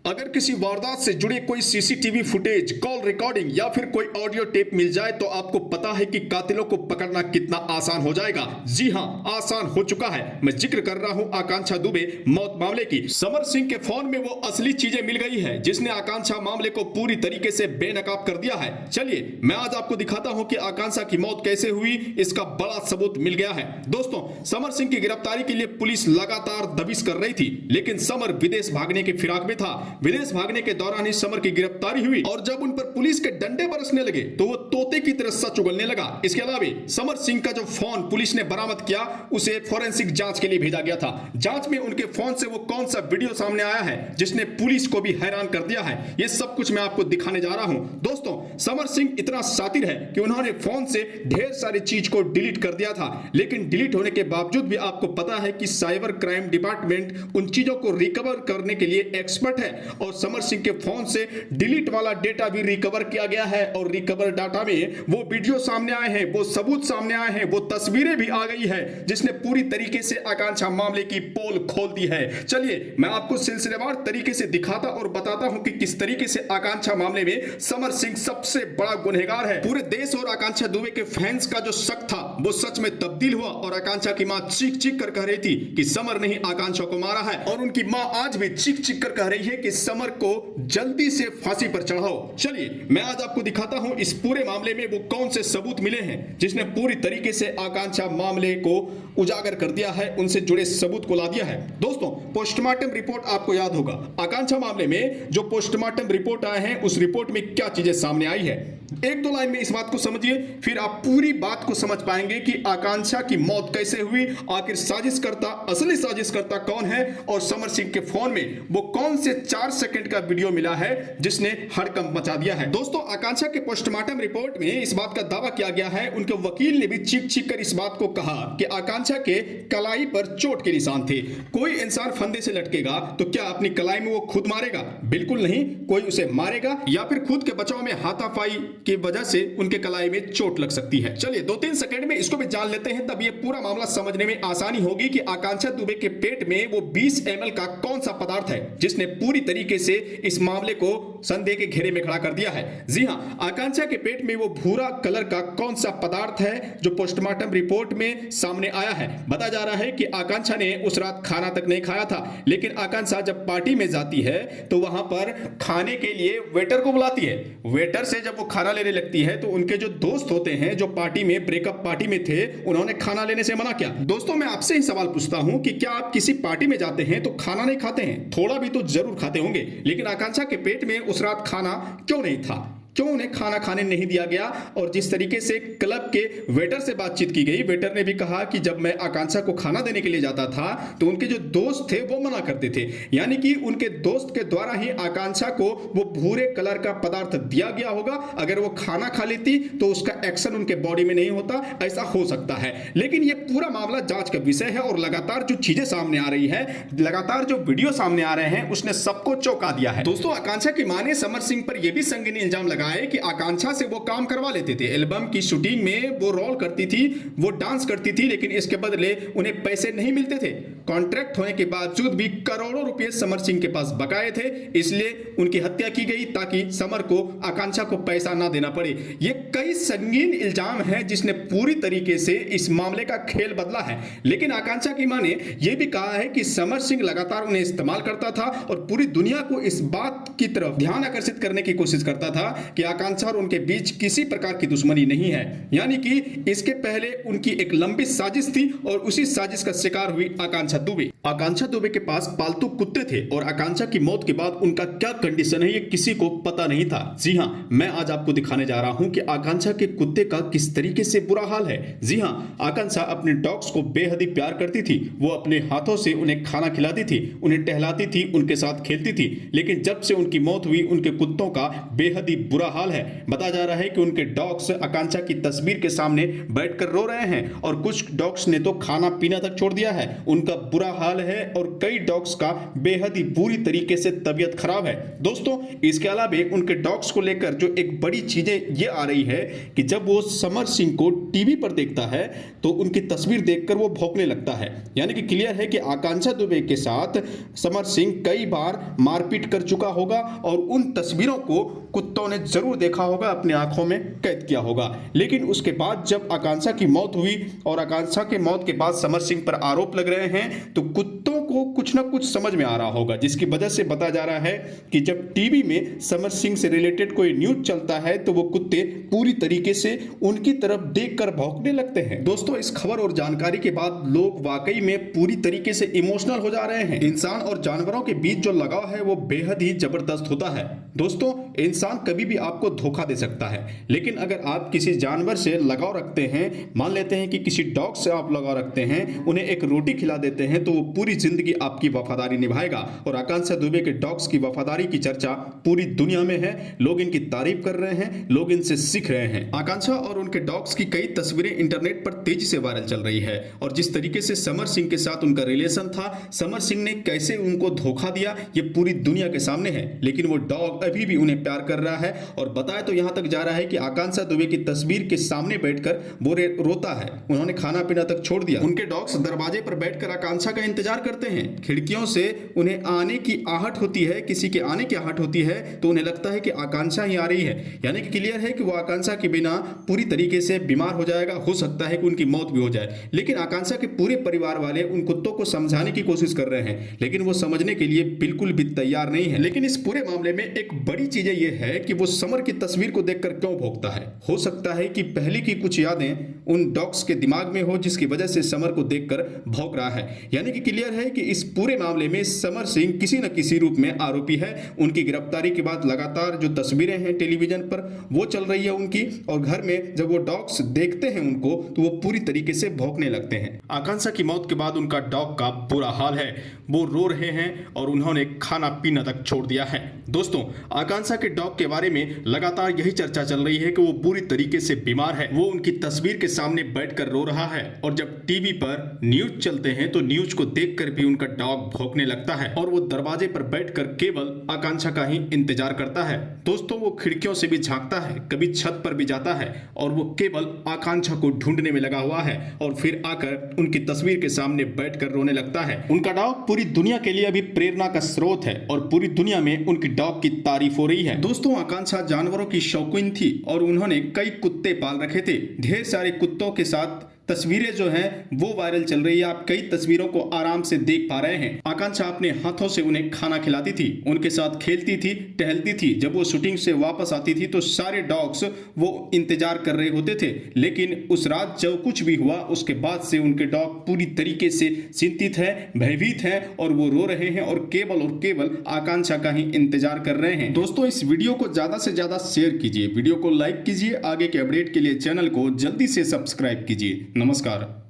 अगर किसी वारदात से जुड़े कोई सीसीटीवी फुटेज, कॉल रिकॉर्डिंग या फिर कोई ऑडियो टेप मिल जाए तो आपको पता है कि कातिलों को पकड़ना कितना आसान हो जाएगा। जी हां, आसान हो चुका है। मैं जिक्र कर रहा हूं आकांक्षा दुबे मौत मामले की। समर सिंह के फोन में वो असली चीजें मिल गई है जिसने आकांक्षा मामले को पूरी तरीके से बेनकाब कर दिया है। चलिए मैं आज आपको दिखाता हूं कि आकांक्षा की मौत कैसे हुई, इसका बड़ा सबूत मिल गया है। दोस्तों, समर सिंह की गिरफ्तारी के लिए पुलिस लगातार दबिश कर रही थी, लेकिन समर विदेश भागने की फिराक में था। विदेश भागने के दौरान ही समर की गिरफ्तारी हुई और जब उन पर पुलिस के डंडे बरसने लगे तो वो तोते की तरह सच उगलने लगा। इसके अलावा समर सिंह का जो फोन पुलिस ने बरामद किया उसे फोरेंसिक जांच के लिए भेजा गया था। जांच में उनके फोन से वो कौन सा वीडियो सामने आया है जिसने पुलिस को भी हैरान कर दिया है, ये सब कुछ मैं आपको दिखाने जा रहा हूं। दोस्तों, समर सिंह इतना शातिर है कि उन्होंने फोन से ढेर सारी चीज को डिलीट कर दिया था, लेकिन डिलीट होने के बावजूद भी आपको पता है कि साइबर क्राइम डिपार्टमेंट उन चीजों को रिकवर करने के लिए एक्सपर्ट है और समर सिंह के फोन से डिलीट वाला डेटा भी रिकवर किया गया है और रिकवर डाटा में वो वीडियो सामने आए हैं, वो सबूत सामने आए हैं, वो तस्वीरें भी आ गई है जिसने पूरी तरीके से आकांक्षा मामले की पोल खोल दी है। चलिए मैं आपको सिलसिलेवार तरीके से दिखाता और बताता हूं कि किस तरीके से आकांक्षा मामले में समर सिंह सबसे बड़ा गुनहगार है। पूरे देश और आकांक्षा दुबे के फैंस का जो शक था वो सच में तब्दील हुआ और आकांक्षा की मां चीख चीख कर कह रही थी कि समर ने ही आकांक्षा को मारा है और उनकी मां आज भी चीख चीख कर कह रही है कि समर को जल्दी से फांसी पर चढ़ाओ। चलिए मैं आज आपको दिखाता हूं इस पूरे मामले में वो कौन से सबूत मिले हैं जिसने पूरी तरीके से आकांक्षा मामले को उजागर कर दिया है, उनसे जुड़े सबूत को ला दिया है। दोस्तों, पोस्टमार्टम रिपोर्ट आपको याद होगा, आकांक्षा मामले में जो पोस्टमार्टम रिपोर्ट आए हैं उस रिपोर्ट में क्या चीजें सामने आई है। एक दो लाइन में इस बात को समझिए, फिर आप पूरी बात को समझ पाएंगे कि आकांक्षा की मौत कैसे हुई, आखिर साजिशकर्ता, असली साजिशकर्ता कौन है और समर सिंह के फोन में वो कौन से 4 सेकंड का वीडियो मिला है जिसने हड़कंप मचा दिया है। दोस्तों, आकांक्षा के पोस्टमार्टम रिपोर्ट में इस बात का दावा किया गया है, उनके वकील ने भी चीख चीख कर इस बात को कहा कि आकांक्षा के कलाई पर चोट के निशान थे। कोई इंसान फंदे से लटकेगा तो क्या अपनी कलाई में वो खुद मारेगा? बिल्कुल नहीं, कोई उसे मारेगा या फिर खुद के बचाव में हाथापाई की वजह से उनके कलाई में चोट लग सकती है। चलिए 2-3 सेकंड में इसको भी जान लेते हैं, तब ये पूरा मामला समझने में आसानी होगी कि आकांक्षा दुबे के पेट में वो 20 ml का कौन सा पदार्थ है जिसने पूरी तरीके से इस मामले को संदेह के घेरे में खड़ा कर दिया है। जी हां, आकांक्षा के पेट में वो भूरा कलर का कौन सा पदार्थ है जो पोस्टमार्टम रिपोर्ट में सामने आया है। बताया जा रहा है कि आकांक्षा ने उस रात खाना तक नहीं खाया था, लेकिन आकांक्षा जब पार्टी में जाती है तो वहां पर खाने के लिए वेटर को बुलाती है। वेटर से जब वो खाना लेने लगती है तो उनके जो दोस्त होते हैं जो पार्टी में, ब्रेकअप पार्टी में थे, उन्होंने खाना लेने से मना किया। दोस्तों, मैं आपसे ही सवाल पूछता हूं कि क्या आप किसी पार्टी में जाते हैं तो खाना नहीं खाते हैं? थोड़ा भी तो जरूर खाते होंगे, लेकिन आकांक्षा के पेट में उस रात खाना क्यों नहीं था? क्यों उन्हें खाना खाने नहीं दिया गया? और जिस तरीके से क्लब के वेटर से बातचीत की गई, वेटर ने भी कहा कि जब मैं आकांक्षा को खाना देने के लिए जाता था तो उनके जो दोस्त थे वो मना करते थे, यानी कि उनके दोस्त के द्वारा ही आकांक्षा को वो भूरे कलर का पदार्थ दिया गया होगा। अगर वो खाना खा लेती तो उसका एक्शन उनके बॉडी में नहीं होता, ऐसा हो सकता है। लेकिन ये पूरा मामला जांच का विषय है और लगातार जो चीजें सामने आ रही है, लगातार जो वीडियो सामने आ रहे हैं, उसने सबको चौंका दिया है। दोस्तों, आकांक्षा की मां ने समर सिंह पर यह भी संगीन इल्जाम लगाया कि आकांक्षा से वो काम करवा लेते थे। एल्बम की शूटिंग में वो रोल करती थी, वो डांस करती थी, लेकिन इसके बदले उन्हें पैसे नहीं मिलते थे। कॉन्ट्रैक्ट होने के बावजूद भी करोड़ों रुपए समर सिंह के पास बकाए थे, इसलिए उनकी हत्या की गई ताकि समर को, आकांक्षा को पैसा ना देना पड़े। ये कई संगीन इल्जाम है जिसने पूरी तरीके से इस मामले का खेल बदला है। लेकिन आकांक्षा की मां ने यह भी कहा है कि समर सिंह लगातार उन्हें इस्तेमाल करता था और पूरी दुनिया को इस बात की तरफ ध्यान आकर्षित करने की कोशिश करता था कि आकांक्षा और उनके बीच किसी प्रकार की दुश्मनी नहीं है, यानी कि इसके पहले उनकी एक लंबी साजिश थी और उसी साजिश का शिकार हुई आकांक्षा दुबे। आकांक्षा दुबे के पास पालतू कुत्ते थे और आकांक्षा की मौत के बाद उनका क्या कंडीशन है ये किसी को पता नहीं था। जी हां, मैं आज आपको दिखाने जा रहा हूं कि आकांक्षा के कुत्ते का किस तरीके से बुरा हाल है। जी हां, आकांक्षा अपने डॉग्स को बेहद ही प्यार करती थी। वो अपने हाथों से उन्हें खाना खिलाती थी, उन्हें टहलाती थी, उनके साथ खेलती थी, लेकिन जब से उनकी मौत हुई उनके कुत्तों का बेहद ही बुरा बुरा हाल है। बताया जा रहा है कि उनके डॉग्स आकांक्षा की तस्वीर के सामने बैठकर रो रहे हैं और कुछ डॉग्स ने तो खाना पीना तक छोड़ दिया है। उनका बुरा हाल है और कई डॉग्स का बेहद ही बुरी तरीके से तबीयत खराब है। दोस्तों, इसके अलावा उनके डॉग्स को लेकर जो एक बड़ी चीजें ये आ रही है कि जब वो समर सिंह को टीवी पर देखता है तो उनकी तस्वीर देखकर वो भौंकने लगता है। यानी कि क्लियर है कि आकांक्षा दुबे के साथ समर सिंह कई बार मारपीट कर चुका होगा और उन तस्वीरों को कुत्तों ने जरूर देखा होगा, अपनी आंखों में कैद किया होगा। लेकिन उसके बाद जब आकांक्षा की मौत हुई और आकांक्षा के मौत के बाद समर सिंह पर आरोप लग रहे हैं तो कुत्तों को कुछ ना कुछ समझ में आ रहा होगा, जिसकी वजह से बताया जा रहा है कि जब टीवी में समर सिंह से रिलेटेड कोई न्यूज चलता है तो वो कुत्ते पूरी तरीके से उनकी तरफ देखकर भौंकने लगते हैं। दोस्तों, इस खबर और जानकारी के बाद लोग वाकई में पूरी तरीके से इमोशनल हो जा रहे हैं। इंसान और जानवरों के बीच जो लगाव है वो बेहद ही जबरदस्त होता है। दोस्तों, इंसान कभी भी आपको धोखा दे सकता है, लेकिन अगर आप किसी जानवर से लगाव रखते हैं, मान लेते हैं कि किसी डॉग से आप लगाव रखते हैं, उन्हें एक रोटी खिला देते हैं तो वो पूरी जिंदगी आपकी वफादारी निभाएगा। और आकांक्षा दुबे के डॉग्स की वफादारी की चर्चा पूरी दुनिया में है। लोग इनकी तारीफ कर रहे हैं, लोग इनसे सीख रहे हैं। आकांक्षा और उनके डॉग्स की कई तस्वीरें इंटरनेट पर तेजी से वायरल चल रही है और जिस तरीके से समर सिंह के साथ उनका रिलेशन था, समर सिंह ने कैसे उनको धोखा दिया, ये पूरी दुनिया के सामने है। लेकिन वो डॉग अभी भी उन्हें प्यार कर रहा है और बताया तो यहां तक जा रहा है कि आकांक्षा दुबे की तस्वीर के सामने बैठकर वो रोता है। उन्होंने खाना पीना तक छोड़ दिया। उनके डॉग्स दरवाजे पर बैठकर आकांक्षा का इंतजार करते हैं। खिड़कियों से उन्हें आने की आहट होती है, किसी के आने की आहट होती है तो उन्हें लगता है कि आकांक्षा ही आ रही है। यानी कि क्लियर है कि वो आकांक्षा के बिना पूरी तरीके से बीमार हो जाएगा, हो सकता है कि उनकी मौत भी हो जाए। लेकिन आकांक्षा के पूरे परिवार वाले उन कुत्तों को समझाने की कोशिश कर रहे हैं, लेकिन वो समझने के लिए बिल्कुल भी तैयार नहीं है। लेकिन इस पूरे मामले में एक बड़ी चीज ये है कि वो समर की तस्वीर को देखकर क्यों भौंकता है। हो सकता है कि पहले की कुछ यादें उन डॉग्स के दिमाग में हो, जिसकी वजह से समर को देखकर भौंक रहा है। यानी कि क्लियर है कि इस पूरे मामले में समर सिंह किसी न किसी रूप में आरोपी है। उनकी गिरफ्तारी के बाद लगातार जो तस्वीरें हैं टेलीविजन पर वो चल रही है उनकी, और घर में जब वो डॉग्स देखते हैं उनको तो वो पूरी तरीके से भौंकने लगते हैं। आकांक्षा की मौत के बाद उनका डॉग का बुरा हाल है, वो रो रहे हैं और उन्होंने खाना पीना तक छोड़ दिया है। दोस्तों, आकांक्षा के डॉग के बारे में लगातार यही चर्चा चल रही है कि वो पूरी तरीके से बीमार है। वो उनकी तस्वीर के सामने बैठकर रो रहा है और जब टीवी पर न्यूज चलते हैं तो न्यूज को देखकर भी उनका डॉग भौंकने लगता है और वो दरवाजे पर बैठकर केवल आकांक्षा का ही इंतजार करता है। दोस्तों, वो खिड़कियों से भी झांकता है, कभी छत पर भी जाता है और वो केवल आकांक्षा को ढूंढने में लगा हुआ है और फिर आकर उनकी तस्वीर के सामने बैठकर रोने लगता है। उनका डॉग पूरी दुनिया के लिए अभी प्रेरणा का स्रोत है और पूरी दुनिया में उनकी डॉग की तारीफ हो रही है। दोस्तों, आकांक्षा जानवरों की शौकीन थी और उन्होंने कई कुत्ते पाल रखे थे। ढेर सारे कुत्तों के साथ तस्वीरें जो हैं वो वायरल चल रही है। आप कई तस्वीरों को आराम से देख पा रहे हैं। आकांक्षा अपने हाथों से उन्हें खाना खिलाती थी, उनके साथ खेलती थी, टहलती थी। जब वो शूटिंग से वापस आती थी तो सारे डॉग्स वो इंतजार कर रहे होते थे। लेकिन उस रात जब कुछ भी हुआ उसके बाद से उनके डॉग पूरी तरीके से चिंतित है, भयभीत है और वो रो रहे हैं और केवल आकांक्षा का ही इंतजार कर रहे हैं। दोस्तों, इस वीडियो को ज्यादा से ज्यादा शेयर कीजिए, वीडियो को लाइक कीजिए, आगे के अपडेट के लिए चैनल को जल्दी से सब्सक्राइब कीजिए। नमस्कार।